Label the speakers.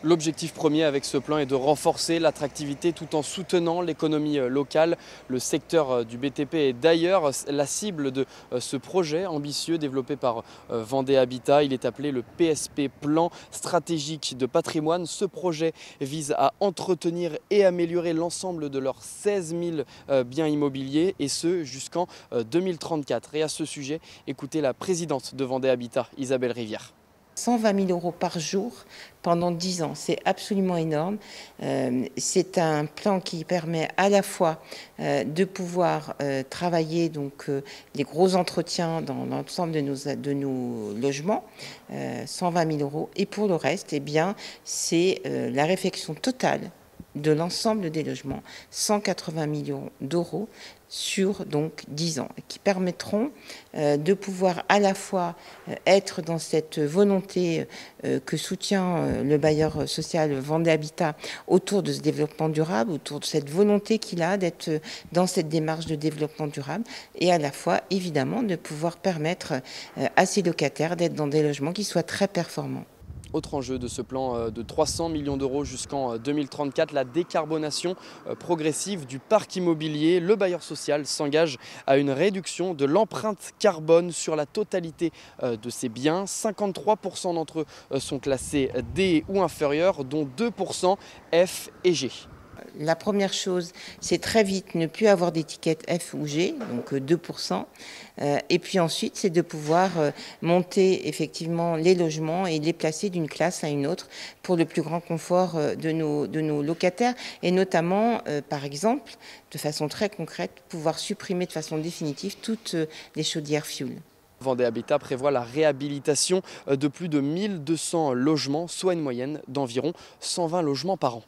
Speaker 1: L'objectif premier avec ce plan est de renforcer l'attractivité tout en soutenant l'économie locale. Le secteur du BTP est d'ailleurs la cible de ce projet ambitieux développé par Vendée Habitat. Il est appelé le PSP, Plan stratégique de patrimoine. Ce projet vise à entretenir et améliorer l'ensemble de leurs 16 000 biens immobiliers et ce jusqu'en 2034. Et à ce sujet, écoutez la présidente de Vendée Habitat, Isabelle Rivière.
Speaker 2: 120 000 € par jour pendant 10 ans, c'est absolument énorme. C'est un plan qui permet à la fois de pouvoir travailler donc, les gros entretiens dans l'ensemble de nos logements, 120 000 €, et pour le reste, eh bien, c'est la réfection totale de l'ensemble des logements, 180 millions d'euros sur donc 10 ans, qui permettront de pouvoir à la fois être dans cette volonté que soutient le bailleur social Vendée Habitat autour de ce développement durable, autour de cette volonté qu'il a d'être dans cette démarche de développement durable, et à la fois évidemment de pouvoir permettre à ses locataires d'être dans des logements qui soient très performants.
Speaker 1: Autre enjeu de ce plan de 300 millions d'euros jusqu'en 2034, la décarbonation progressive du parc immobilier. Le bailleur social s'engage à une réduction de l'empreinte carbone sur la totalité de ses biens. 53% d'entre eux sont classés D ou inférieurs, dont 2% F et G.
Speaker 2: La première chose, c'est très vite ne plus avoir d'étiquette F ou G, donc 2%. Et puis ensuite, c'est de pouvoir monter effectivement les logements et les placer d'une classe à une autre pour le plus grand confort de nos locataires. Et notamment, par exemple, de façon très concrète, pouvoir supprimer de façon définitive toutes les chaudières fioul.
Speaker 1: Vendée Habitat prévoit la réhabilitation de plus de 1200 logements, soit une moyenne d'environ 120 logements par an.